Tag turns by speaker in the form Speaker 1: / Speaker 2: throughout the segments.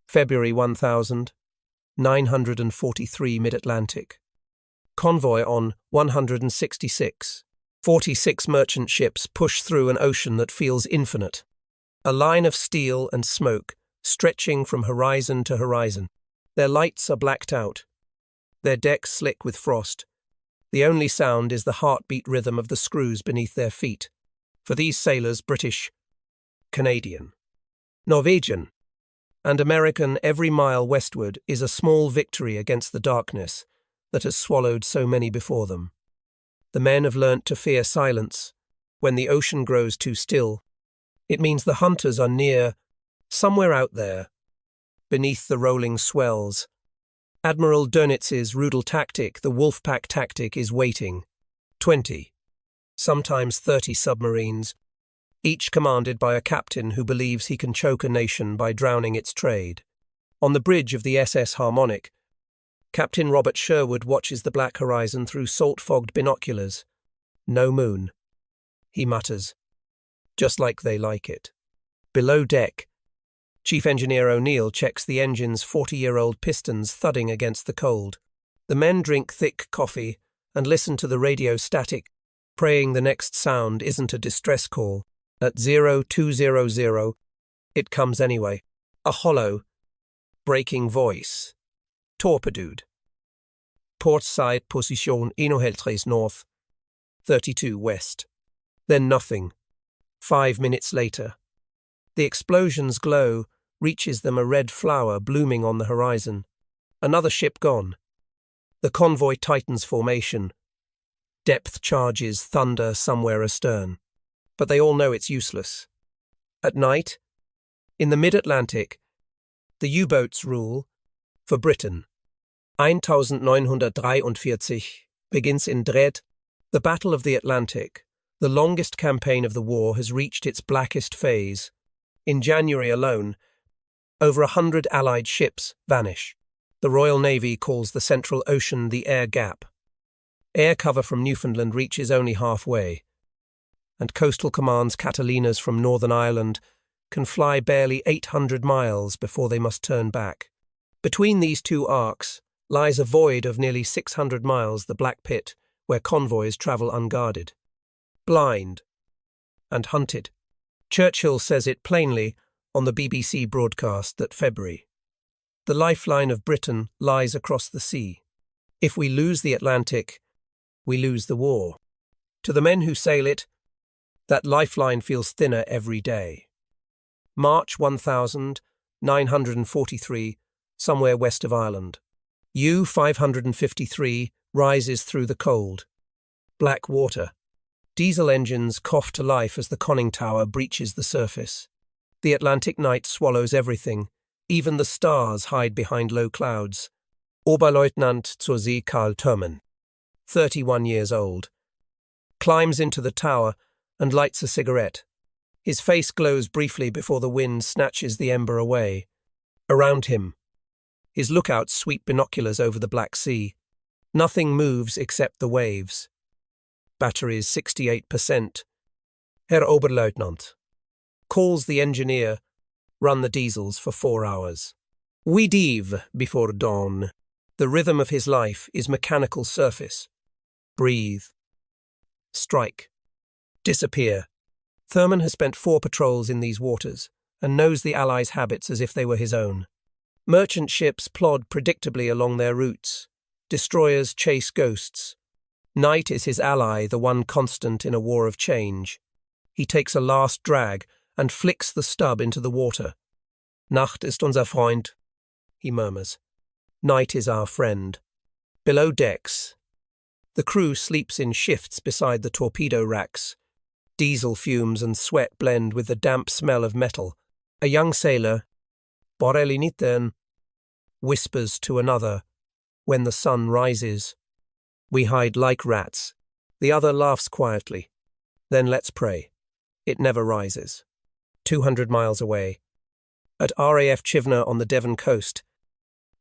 Speaker 1: February 1943 Mid-Atlantic. Convoy on 166. 46 merchant ships push through an ocean that feels infinite. A line of steel and smoke stretching from horizon to horizon. Their lights are blacked out. Their decks slick with frost. The only sound is the heartbeat rhythm of the screws beneath their feet. For these sailors, British, Canadian, Norwegian, and American, every mile westward is a small victory against the darkness that has swallowed so many before them. The men have learnt to fear silence. When the ocean grows too still, it means the hunters are near, somewhere out there, beneath the rolling swells. Admiral Dönitz's Rudel tactic, the wolfpack tactic, is waiting. 20, sometimes 30 submarines, each commanded by a captain who believes he can choke a nation by drowning its trade. On the bridge of the SS Harmonic, Captain Robert Sherwood watches the black horizon through salt-fogged binoculars. No moon, he mutters, just like they like it. Below deck, Chief Engineer O'Neill checks the engine's 40-year-old pistons thudding against the cold. The men drink thick coffee and listen to the radio static, praying the next sound isn't a distress call. At 0200, it comes anyway. A hollow, breaking voice. Torpedoed. Port side position 113 north, 32 west. Then nothing. 5 minutes later. The explosion's glow reaches them, a red flower blooming on the horizon. Another ship gone. The convoy tightens formation. Depth charges thunder somewhere astern. But they all know it's useless. At night, in the mid-Atlantic, the U-boats rule for Britain. 1943 begins in Dred. The Battle of the Atlantic, the longest campaign of the war, has reached its blackest phase. In January alone, over 100 Allied ships vanish. The Royal Navy calls the Central Ocean the Air Gap. Air cover from Newfoundland reaches only halfway, and Coastal Command's Catalinas from Northern Ireland can fly barely 800 miles before they must turn back. Between these two arcs lies a void of nearly 600 miles, the Black Pit, where convoys travel unguarded. Blind and hunted. Churchill says it plainly on the BBC broadcast that February. The lifeline of Britain lies across the sea. If we lose the Atlantic, we lose the war. To the men who sail it, that lifeline feels thinner every day. March 1943, somewhere west of Ireland. U-553 rises through the cold. Black water. Diesel engines cough to life as the conning tower breaches the surface. The Atlantic night swallows everything. Even the stars hide behind low clouds. Oberleutnant zur See Karl Thurman, 31 years old, climbs into the tower and lights a cigarette. His face glows briefly before the wind snatches the ember away. Around him, his lookouts sweep binoculars over the Black Sea. Nothing moves except the waves. Batteries 68%. Herr Oberleutnant calls the engineer, run the diesels for 4 hours. We dive before dawn. The rhythm of his life is mechanical surface. Breathe. Strike. Disappear. Thurman has spent 4 patrols in these waters and knows the Allies' habits as if they were his own. Merchant ships plod predictably along their routes. Destroyers chase ghosts. Night is his ally, the one constant in a war of change. He takes a last drag and flicks the stub into the water. Nacht ist unser Freund, he murmurs. Night is our friend. Below decks, the crew sleeps in shifts beside the torpedo racks. Diesel fumes and sweat blend with the damp smell of metal. A young sailor, Borreliniten, whispers to another, when the sun rises. We hide like rats. The other laughs quietly. Then let's pray. It never rises. 200 miles away, at RAF Chivner on the Devon coast,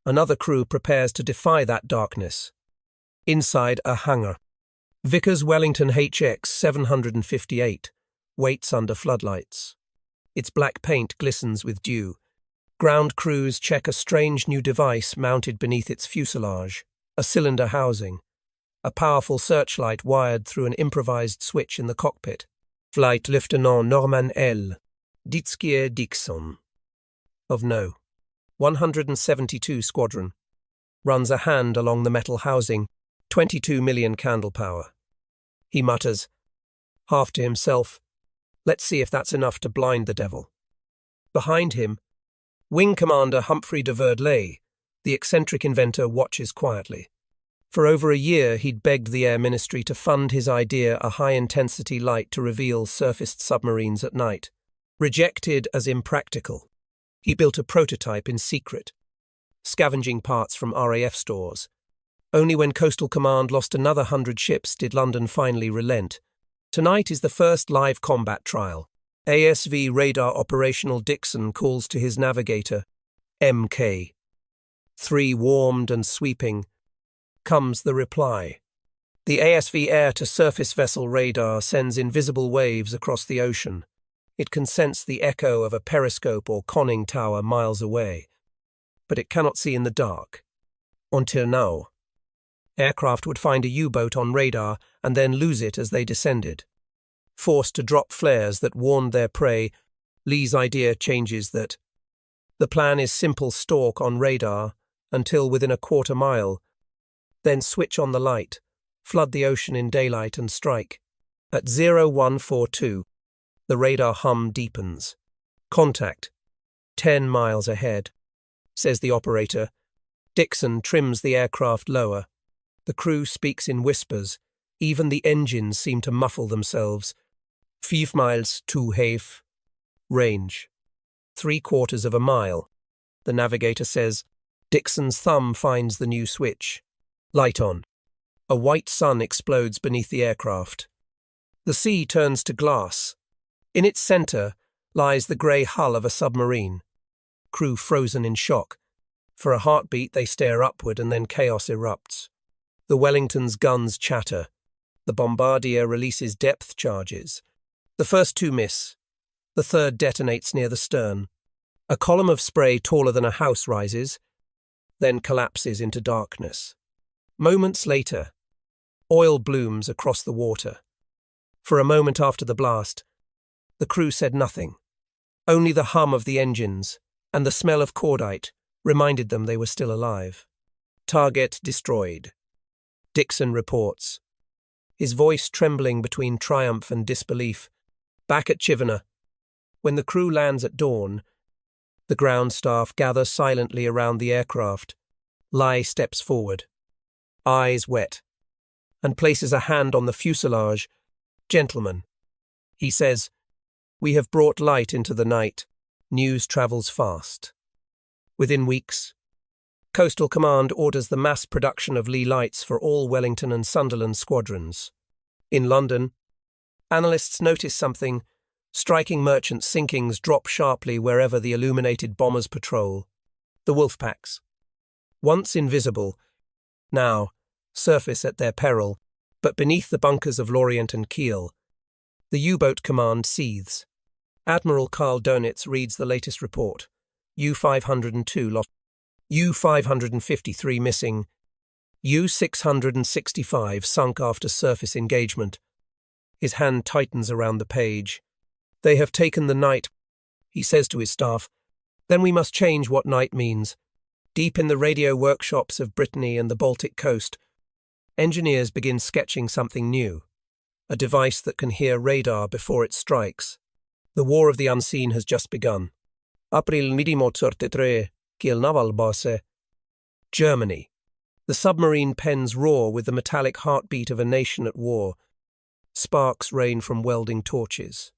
Speaker 1: another crew prepares to defy that darkness. Inside a hangar, Vickers Wellington HX 758 waits under floodlights. Its black paint glistens with dew. Ground crews check a strange new device mounted beneath its fuselage, a cylinder housing, a powerful searchlight wired through an improvised switch in the cockpit. Flight Lieutenant Norman L. Ditskier Dixon of No. 172 Squadron runs a hand along the metal housing, 22 million candle power. He mutters, half to himself, "Let's see if that's enough to blind the devil." Behind him, Wing Commander Humphrey de Verdley, the eccentric inventor, watches quietly. For over a year, he'd begged the Air Ministry to fund his idea, a high-intensity light to reveal surfaced submarines at night. Rejected as impractical, he built a prototype in secret, scavenging parts from RAF stores. Only when Coastal Command lost another 100 ships did London finally relent. Tonight is the first live combat trial. ASV radar operational Dixon calls to his navigator, Mk.III warmed and sweeping. Comes the reply. The ASV air-to-surface vessel radar sends invisible waves across the ocean. It can sense the echo of a periscope or conning tower miles away, but it cannot see in the dark. Until now. Aircraft would find a U-boat on radar and then lose it as they descended. Forced to drop flares that warned their prey, Leigh's idea changes that. The plan is simple: stalk on radar until within a quarter mile, then switch on the light, flood the ocean in daylight and strike. At 0142, the radar hum deepens. Contact. 10 miles ahead, says the operator. Dixon trims the aircraft lower. The crew speaks in whispers. Even the engines seem to muffle themselves. 5 miles to Hafe. Range. 3/4 of a mile. The navigator says. Dixon's thumb finds the new switch. Light on. A white sun explodes beneath the aircraft. The sea turns to glass. In its center lies the grey hull of a submarine. Crew frozen in shock. For a heartbeat they stare upward and then chaos erupts. The Wellington's guns chatter. The bombardier releases depth charges. The first 2 miss. The third detonates near the stern. A column of spray taller than a house rises, then collapses into darkness. Moments later, oil blooms across the water. For a moment after the blast, the crew said nothing. Only the hum of the engines and the smell of cordite reminded them they were still alive. Target destroyed. Dixon reports, his voice trembling between triumph and disbelief. Back at Chivenna, when the crew lands at dawn, the ground staff gather silently around the aircraft. Leigh steps forward, eyes wet, and places a hand on the fuselage. "Gentlemen," he says, "we have brought light into the night." News travels fast. Within weeks, Coastal Command orders the mass production of Leigh Lights for all Wellington and Sunderland squadrons. In London, analysts notice something. Striking merchant sinkings drop sharply wherever the illuminated bombers patrol. The wolfpacks, once invisible, now surface at their peril, but beneath the bunkers of Lorient and Kiel. The U-boat command seethes. Admiral Karl Dönitz reads the latest report. U-502 lost, U-553 missing, U-665 sunk after surface engagement. His hand tightens around the page. "They have taken the night," he says to his staff. "Then we must change what night means." Deep in the radio workshops of Brittany and the Baltic coast, engineers begin sketching something new, a device that can hear radar before it strikes. The war of the unseen has just begun. April 1943, Kiel naval base. Germany. The submarine pens roar with the metallic heartbeat of a nation at war. Sparks rain from welding torches.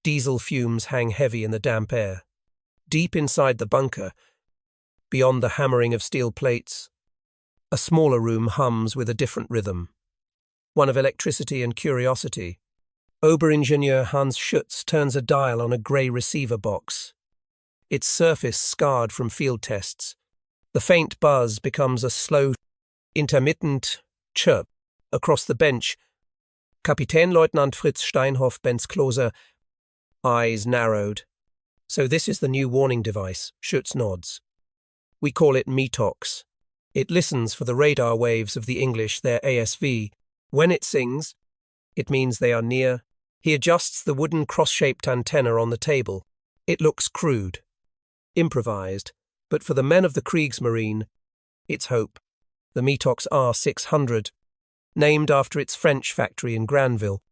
Speaker 1: Diesel fumes hang heavy in the damp air. Deep inside the bunker, beyond the hammering of steel plates, a smaller room hums with a different rhythm, one of electricity and curiosity. Oberingenieur Hans Schutz turns a dial on a grey receiver box, its surface scarred from field tests. The faint buzz becomes a slow, intermittent chirp. Across the bench, Kapitänleutnant Fritz Steinhoff bends closer, eyes narrowed. So this is the new warning device, Schutz nods. We call it Metox. It listens for the radar waves of the English, their ASV. When it sings, it means they are near. He adjusts the wooden cross-shaped antenna on the table. It looks crude, improvised, but for the men of the Kriegsmarine, it's hope. The Metox R600, named after its French factory in Granville,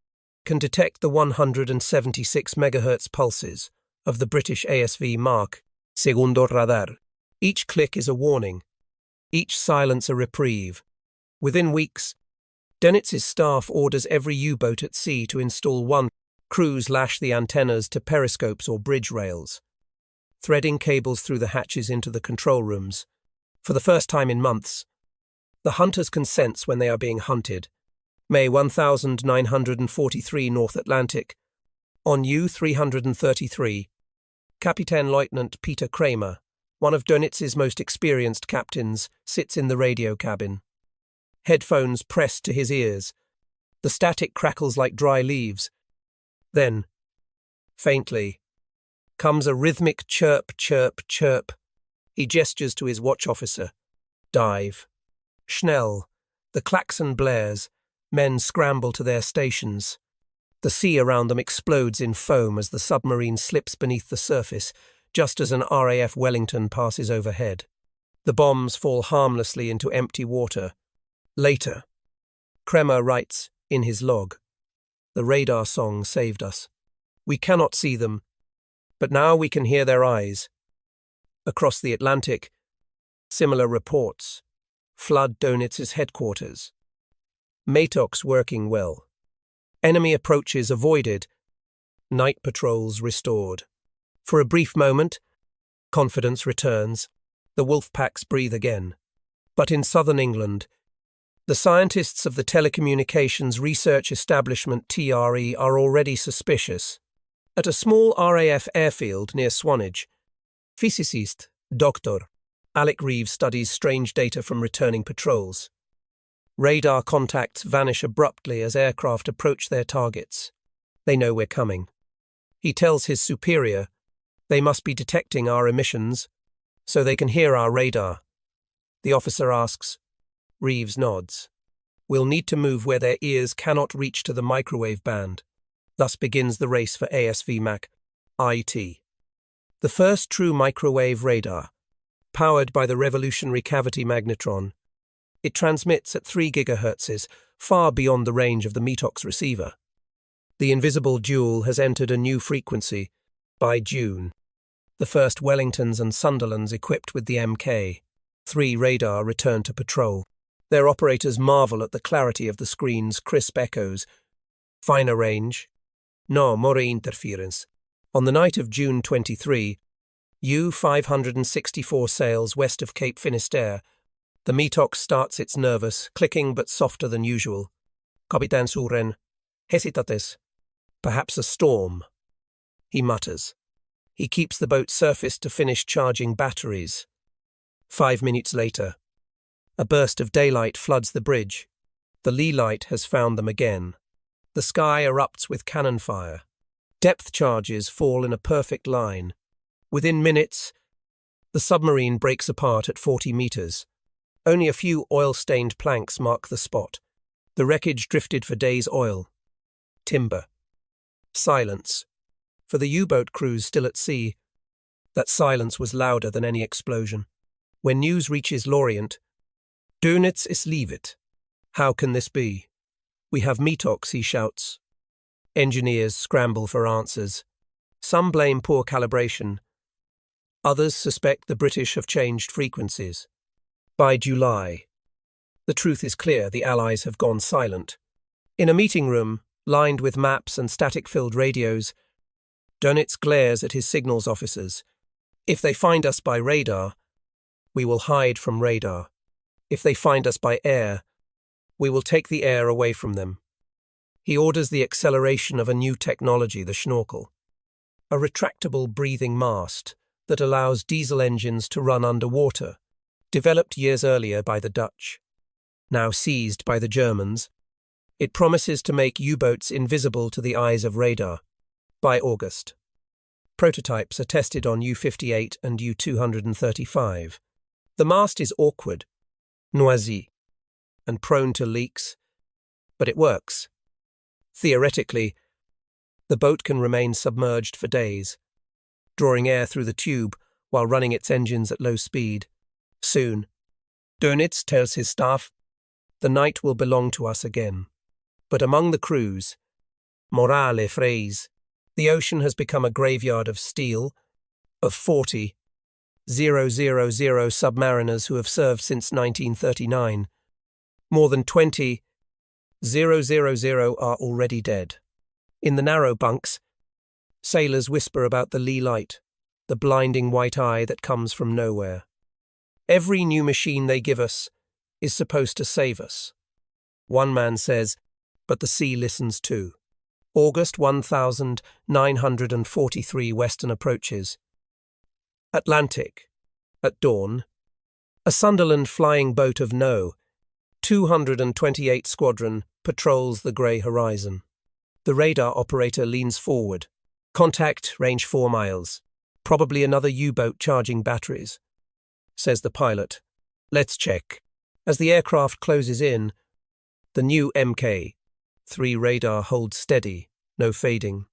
Speaker 1: can detect the 176 MHz pulses of the British ASV Mk.III radar. Each click is a warning, each silence a reprieve. Within weeks, Dönitz's staff orders every U-boat at sea to install one. Crews lash the antennas to periscopes or bridge rails, threading cables through the hatches into the control rooms. For the first time in months, the hunters can sense when they are being hunted. May 1943 North Atlantic. On U-333, Captain Lieutenant Peter Kramer, one of Dönitz's most experienced captains, sits in the radio cabin. Headphones pressed to his ears. The static crackles like dry leaves. Then, faintly, comes a rhythmic chirp, chirp, chirp. He gestures to his watch officer. Dive. Schnell. The klaxon blares. Men scramble to their stations. The sea around them explodes in foam as the submarine slips beneath the surface, just as an RAF Wellington passes overhead. The bombs fall harmlessly into empty water. Later, Kramer writes in his log, "The radar song saved us. We cannot see them, but now we can hear their eyes." Across the Atlantic, similar reports flood Dönitz's headquarters. Metox working well. Enemy approaches avoided. Night patrols restored. For a brief moment, confidence returns. The wolfpacks breathe again. But in southern England, the scientists of the Telecommunications Research Establishment (TRE) are already suspicious. At a small RAF airfield near Swanage, physicist Dr. Alec Reeves studies strange data from returning patrols. Radar contacts vanish abruptly as aircraft approach their targets. They know we're coming. He tells his superior they must be detecting our emissions so they can hear our radar. The officer asks. Reeves nods. We'll need to move where their ears cannot reach to the microwave band. Thus begins the race for ASV Mk.IT. The first true microwave radar, powered by the revolutionary cavity magnetron. It transmits at 3 GHz, far beyond the range of the Metox receiver. The invisible jewel has entered a new frequency. By June, the first Wellingtons and Sunderlands equipped with the Mk.III radar return to patrol. Their operators marvel at the clarity of the screen's crisp echoes. Finer range. No more interference. On the night of June 23, U-564 sails west of Cape Finisterre. The Metox starts its nervous, clicking but softer than usual. Captain Suren. Hesitates. Perhaps a storm. He mutters. He keeps the boat surfaced to finish charging batteries. 5 minutes later, a burst of daylight floods the bridge. The Leigh Light has found them again. The sky erupts with cannon fire. Depth charges fall in a perfect line. Within minutes, the submarine breaks apart at 40 meters. Only a few oil-stained planks mark the spot. The wreckage drifted for days' oil. Timber. Silence. For the U-boat crews still at sea, that silence was louder than any explosion. When news reaches Lorient, Dönitz is leave it. How can this be? We have Metox, he shouts. Engineers scramble for answers. Some blame poor calibration. Others suspect the British have changed frequencies. By July, the truth is clear, the Allies have gone silent. In a meeting room, lined with maps and static-filled radios, Dönitz glares at his signals officers. If they find us by radar, we will hide from radar. If they find us by air, we will take the air away from them. He orders the acceleration of a new technology, the Schnorchel, a retractable breathing mast that allows diesel engines to run underwater, developed years earlier by the Dutch. Now seized by the Germans, it promises to make U-boats invisible to the eyes of radar. By August, Prototypes are tested on U-58 and U-235. The mast is awkward, noisy, and prone to leaks, but it works. Theoretically, the boat can remain submerged for days, drawing air through the tube while running its engines at low speed. Soon, Dönitz tells his staff, the night will belong to us again. But among the crews, Mk.III, the ocean has become a graveyard of steel, of 40,000 submariners who have served since 1939. More than 20,000 are already dead. In the narrow bunks, sailors whisper about the Leigh Light, the blinding white eye that comes from nowhere. Every new machine they give us is supposed to save us. One man says, but the sea listens too. August 1943 Western approaches. Atlantic. At dawn, a Sunderland flying boat of No. 228 Squadron patrols the grey horizon. The radar operator leans forward. Contact, range 4 miles. Probably another U-boat charging batteries, says the pilot. Let's check. As the aircraft closes in, the new Mk.III radar holds steady, no fading.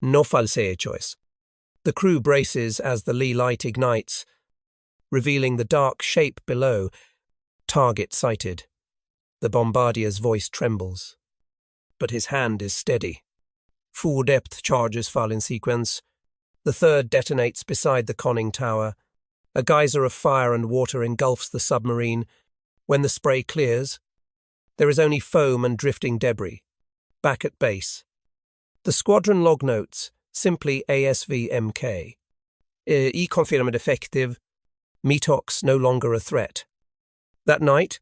Speaker 1: No false choice. The crew braces as the Leigh Light ignites, revealing the dark shape below. Target sighted. The bombardier's voice trembles, but his hand is steady. Full depth charges fall in sequence. The third detonates beside the conning tower. A geyser of fire and water engulfs the submarine. When the spray clears, there is only foam and drifting debris. Back at base, the squadron log notes simply ASV Mk. Confirmed effective. Metox no longer a threat. That night,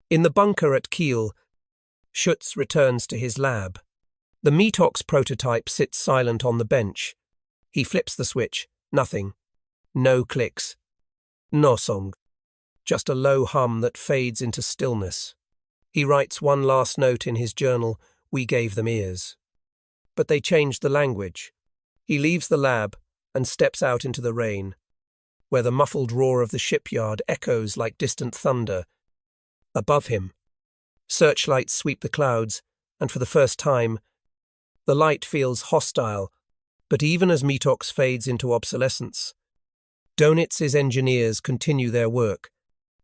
Speaker 1: in the bunker at Kiel, Schutz returns to his lab. The Metox prototype sits silent on the bench. He flips the switch. Nothing. No clicks. No song. Just a low hum that fades into stillness. He writes one last note in his journal. We gave them ears. But they changed the language. He leaves the lab and steps out into the rain, where the muffled roar of the shipyard echoes like distant thunder. Above him, searchlights sweep the clouds, and for the first time, the light feels hostile. But even as Metox fades into obsolescence, Dönitz's engineers continue their work.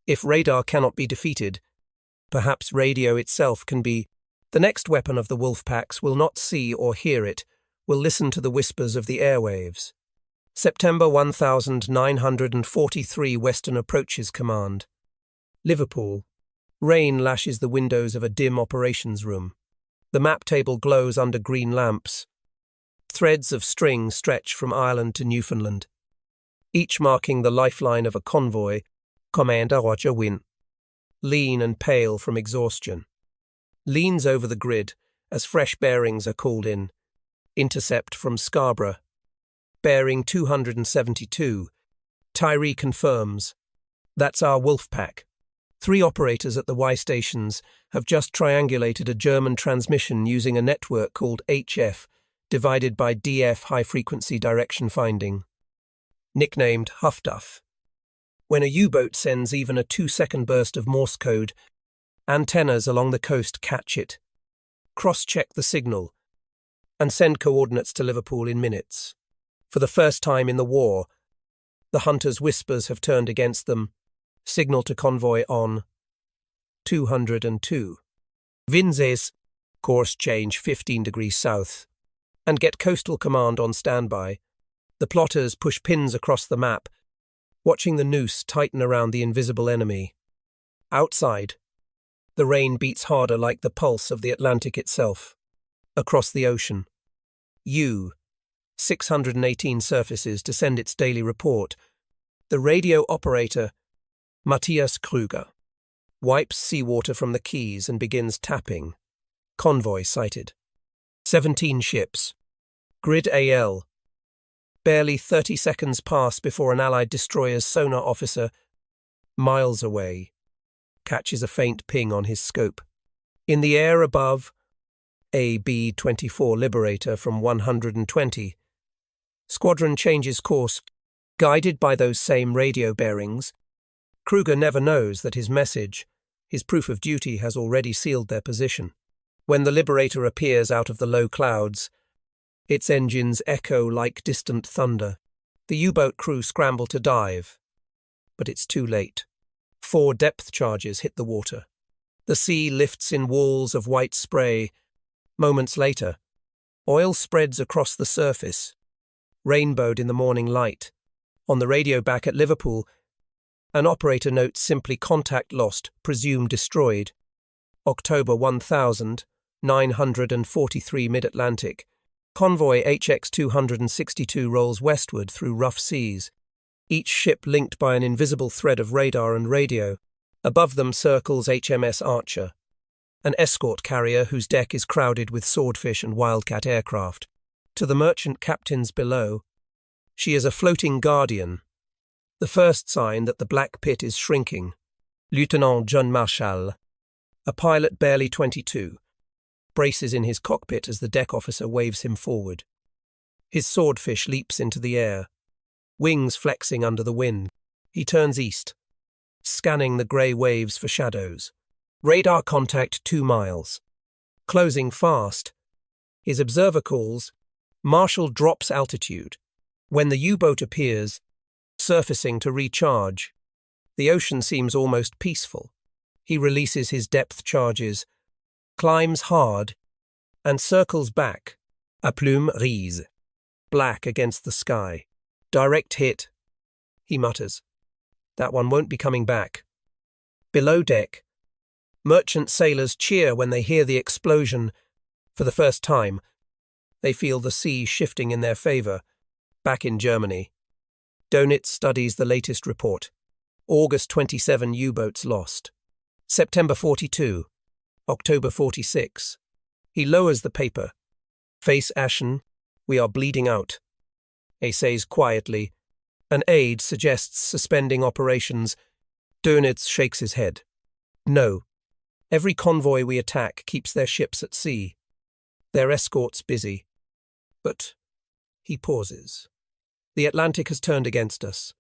Speaker 1: If radar cannot be defeated, perhaps radio itself can be. The next weapon of the wolfpacks will not see or hear it, will listen to the whispers of the airwaves. September 1943 Western Approaches Command. Liverpool. Rain lashes the windows of a dim operations room. The map table glows under green lamps. Threads of string stretch from Ireland to Newfoundland, each marking the lifeline of a convoy. Commander Roger Wynne, lean and pale from exhaustion, leans over the grid as fresh bearings are called in. Intercept from Scarborough. Bearing 272. Tyree confirms. That's our wolfpack. 3 operators at the Y stations have just triangulated a German transmission using a network called HF, divided by DF high-frequency direction finding. Nicknamed Huffduff. When a U-boat sends even a 2-second burst of Morse code, antennas along the coast catch it, cross-check the signal, and send coordinates to Liverpool in minutes. For the first time in the war, the hunters' whispers have turned against them. Signal to convoy on 202. Vinzes, course change 15 degrees south, and get Coastal Command on standby. The plotters push pins across the map, watching the noose tighten around the invisible enemy. Outside, the rain beats harder like the pulse of the Atlantic itself. Across the ocean, U-618 surfaces to send its daily report. The radio operator, Matthias Krüger, wipes seawater from the keys and begins tapping. Convoy sighted. 17 ships. Grid AL. Barely 30 seconds pass before an Allied destroyer's sonar officer, miles away, catches a faint ping on his scope. In the air above, a B-24 Liberator from 120 Squadron changes course, guided by those same radio bearings. Kruger never knows that his message, his proof of duty, has already sealed their position. When the Liberator appears out of the low clouds, its engines echo like distant thunder. The U-boat crew scramble to dive, but it's too late. 4 depth charges hit the water. The sea lifts in walls of white spray. Moments later, oil spreads across the surface, rainbowed in the morning light. On the radio back at Liverpool, an operator notes simply contact lost, presumed destroyed. October 1943 Mid-Atlantic. Convoy HX-262 rolls westward through rough seas, each ship linked by an invisible thread of radar and radio. Above them circles HMS Archer, an escort carrier whose deck is crowded with Swordfish and Wildcat aircraft. To the merchant captains below, she is a floating guardian, the first sign that the black pit is shrinking. Lieutenant John Marshall, a pilot barely 22, braces in his cockpit as the deck officer waves him forward. His Swordfish leaps into the air, wings flexing under the wind. He turns east, scanning the grey waves for shadows. Radar contact 2 miles. Closing fast. His observer calls. Marshall drops altitude. When the U-boat appears, surfacing to recharge, the ocean seems almost peaceful. He releases his depth charges, climbs hard, and circles back. A plume rise. Black against the sky. Direct hit, he mutters. That one won't be coming back. Below deck, merchant sailors cheer when they hear the explosion. For the first time, they feel the sea shifting in their favour. Back in Germany, Donitz studies the latest report. August 27 U-boats lost. September 42. October 46. He lowers the paper. Face ashen. We are bleeding out. He says quietly. An aide suggests suspending operations. Donitz shakes his head. No. Every convoy we attack keeps their ships at sea. Their escorts busy. But he pauses. The Atlantic has turned against us.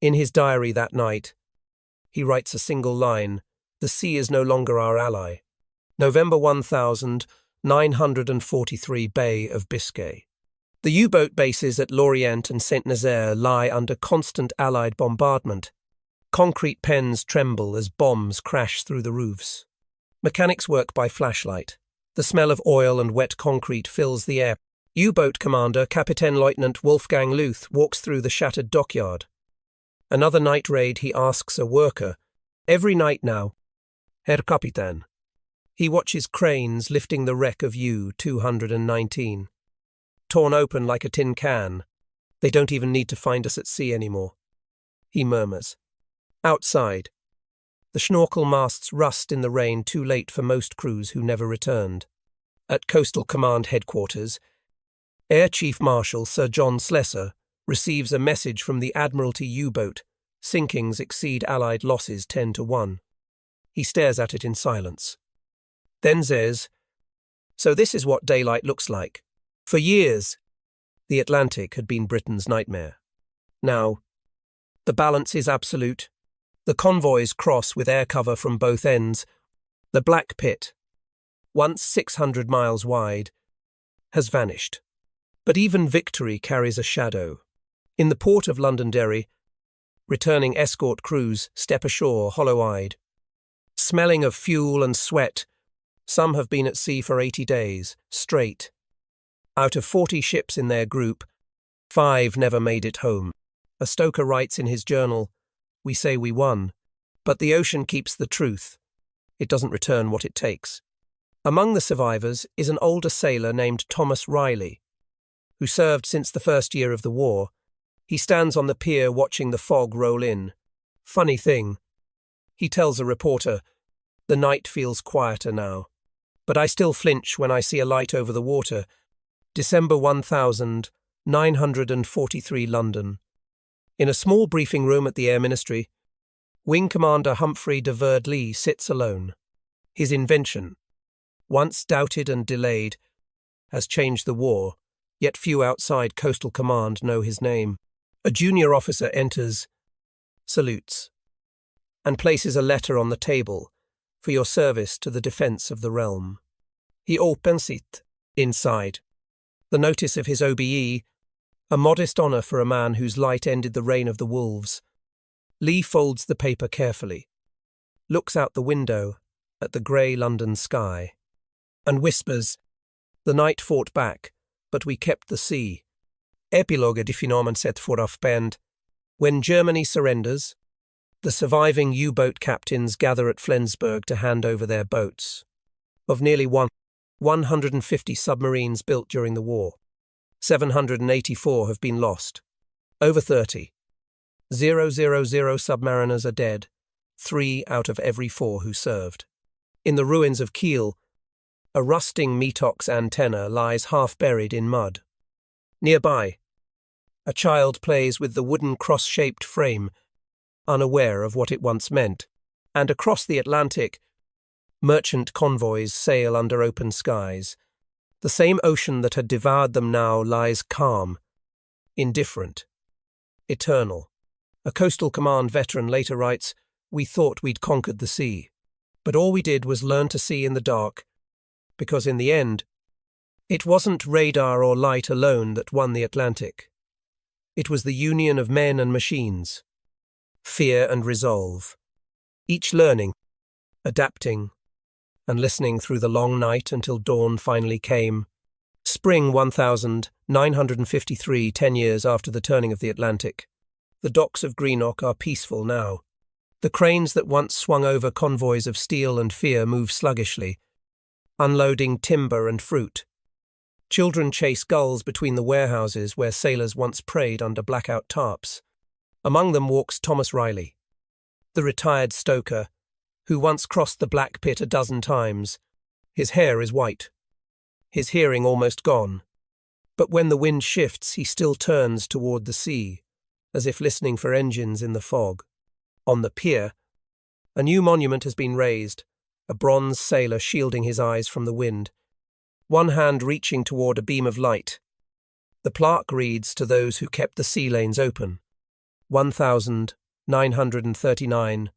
Speaker 1: In his diary that night, he writes a single line. The sea is no longer our ally. November 1943 Bay of Biscay. The U-boat bases at Lorient and Saint-Nazaire lie under constant Allied bombardment. Concrete pens tremble as bombs crash through the roofs. Mechanics work by flashlight. The smell of oil and wet concrete fills the air. U-boat commander Kapitän Leutnant Wolfgang Luth walks through the shattered dockyard. Another night raid, he asks a worker. Every night now. Herr Kapitän. He watches cranes lifting the wreck of U-219. Torn open like a tin can. They don't even need to find us at sea anymore. He murmurs. Outside. The Schnorchel masts rust in the rain, too late for most crews who never returned. At Coastal Command headquarters, Air Chief Marshal Sir John Slessor receives a message from the Admiralty U-boat. Sinkings exceed Allied losses 10-1. He stares at it in silence. Then says, "So this is what daylight looks like." For years, the Atlantic had been Britain's nightmare. Now, the balance is absolute. The convoys cross with air cover from both ends. The Black Pit, once 600 miles wide, has vanished. But even victory carries a shadow. In the port of Londonderry, returning escort crews step ashore hollow-eyed. Smelling of fuel and sweat, some have been at sea for 80 days, straight. Out of 40 ships in their group, 5 never made it home. A stoker writes in his journal, "We say we won, but the ocean keeps the truth. It doesn't return what it takes." Among the survivors is an older sailor named Thomas Riley, who served since the first year of the war. He stands on the pier watching the fog roll in. Funny thing, he tells a reporter, "The night feels quieter now, but I still flinch when I see a light over the water." December 1943 London. In a small briefing room at the Air Ministry, Wing Commander Humphrey de Verde-Lee sits alone. His invention, once doubted and delayed, has changed the war. yet few outside Coastal Command know his name. A junior officer enters, salutes, and places a letter on the table for your service to the defence of the realm. He opens it. Inside, the notice of his OBE, a modest honour for a man whose light ended the reign of the wolves. Leigh folds the paper carefully, looks out the window at the grey London sky, and whispers, "The night fought back, but we kept the sea." Epilogue di Phenomen set forth bend. When Germany surrenders, the surviving U-boat captains gather at Flensburg to hand over their boats. Of nearly 150 submarines built during the war, 784 have been lost. Over 30,000 submariners are dead, 3 out of every 4 who served. In the ruins of Kiel, a rusting Metox antenna lies half buried in mud. Nearby, a child plays with the wooden cross-shaped frame, unaware of what it once meant, and across the Atlantic, merchant convoys sail under open skies. The same ocean that had devoured them now lies calm, indifferent, eternal. A Coastal Command veteran later writes, "We thought we'd conquered the sea, but all we did was learn to see in the dark, because in the end, it wasn't radar or light alone that won the Atlantic. It was the union of men and machines, fear and resolve, each learning, adapting, and listening through the long night until dawn finally came." Spring 1953, 10 years after the turning of the Atlantic. The docks of Greenock are peaceful now. The cranes that once swung over convoys of steel and fear move sluggishly, unloading timber and fruit. Children chase gulls between the warehouses where sailors once prayed under blackout tarps. Among them walks Thomas Riley, the retired stoker, who once crossed the Black Pit a dozen times. His hair is white, his hearing almost gone. But when the wind shifts, he still turns toward the sea, as if listening for engines in the fog. On the pier, a new monument has been raised, a bronze sailor shielding his eyes from the wind, one hand reaching toward a beam of light. The plaque reads, "To those who kept the sea lanes open, 1939,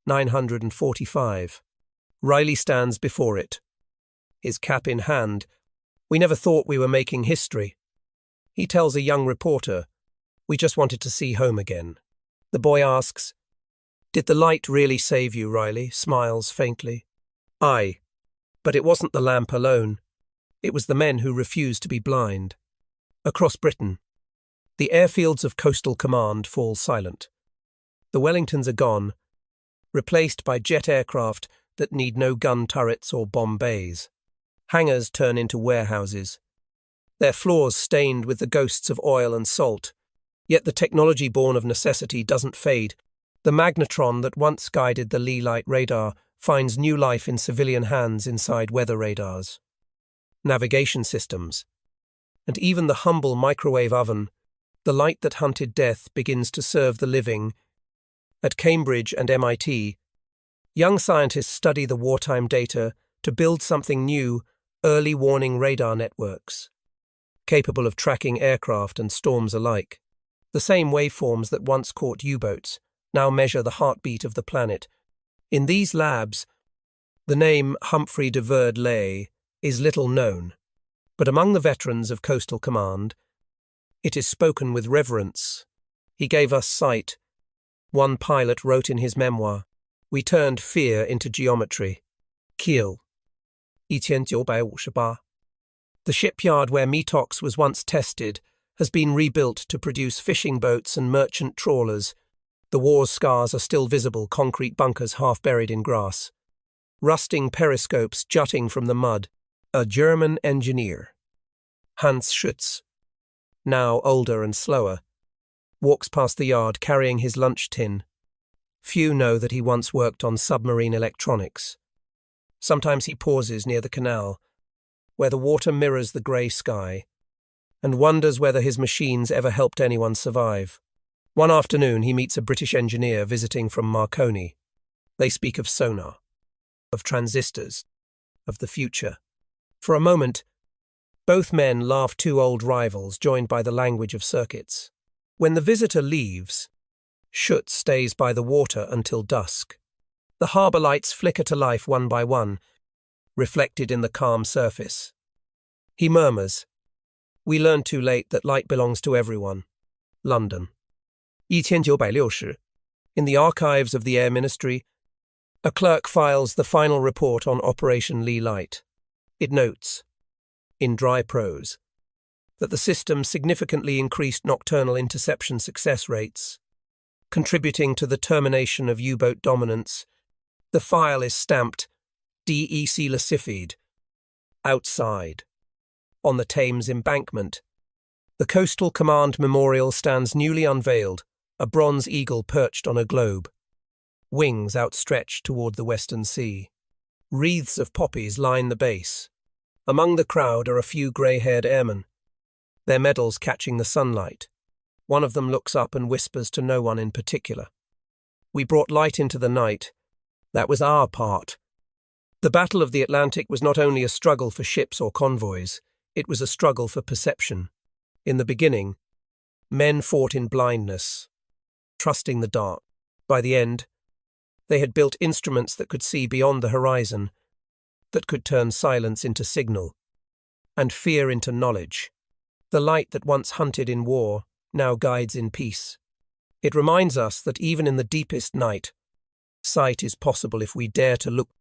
Speaker 1: 1945. Riley stands before it, his cap in hand. "We never thought we were making history." He tells a young reporter, "We just wanted to see home again." The boy asks, "Did the light really save you, Riley?" Smiles faintly. "Aye, but it wasn't the lamp alone. It was the men who refused to be blind." Across Britain, the airfields of Coastal Command fall silent. The Wellingtons are gone, replaced by jet aircraft that need no gun turrets or bomb bays. Hangars turn into warehouses, their floors stained with the ghosts of oil and salt. Yet the technology born of necessity doesn't fade. The magnetron that once guided the Leigh Light radar finds new life in civilian hands inside weather radars, navigation systems, and even the humble microwave oven. The light that hunted death begins to serve the living. At Cambridge and MIT, young scientists study the wartime data to build something new, early warning radar networks, capable of tracking aircraft and storms alike. The same waveforms that once caught U-boats now measure the heartbeat of the planet. In these labs, the name Humphrey de Verde is little known, but among the veterans of Coastal Command, it is spoken with reverence. "He gave us sight," one pilot wrote in his memoir. "We turned fear into geometry." Kiel, 1958. The shipyard where Metox was once tested has been rebuilt to produce fishing boats and merchant trawlers. The war's scars are still visible, concrete bunkers half buried in grass, rusting periscopes jutting from the mud. A German engineer, Hans Schütz, now older and slower, walks past the yard carrying his lunch tin. Few know that he once worked on submarine electronics. Sometimes he pauses near the canal, where the water mirrors the grey sky, and wonders whether his machines ever helped anyone survive. One afternoon he meets a British engineer visiting from Marconi. They speak of sonar, of transistors, of the future. For a moment, Both men laugh two old rivals joined by the language of circuits. When the visitor leaves, Schut stays by the water until dusk. The harbour lights flicker to life one by one, reflected in the calm surface. He murmurs, "We learned too late that light belongs to everyone." London. 1960. In the archives of the Air Ministry, a clerk files the final report on Operation Leigh Light. It notes, in dry prose, that the system significantly increased nocturnal interception success rates, contributing to the termination of U-boat dominance. The file is stamped DEC Lacified. Outside, on the Thames embankment, the Coastal Command Memorial stands newly unveiled, a bronze eagle perched on a globe, wings outstretched toward the western sea. Wreaths of poppies line the base. Among the crowd are a few grey-haired airmen, their medals catching the sunlight. One of them looks up and whispers to no one in particular. "We brought light into the night. That was our part." The Battle of the Atlantic was not only a struggle for ships or convoys, it was a struggle for perception. In the beginning, men fought in blindness, trusting the dark. By the end, they had built instruments that could see beyond the horizon, that could turn silence into signal, and fear into knowledge. The light that once hunted in war now guides in peace. It reminds us that even in the deepest night, sight is possible if we dare to look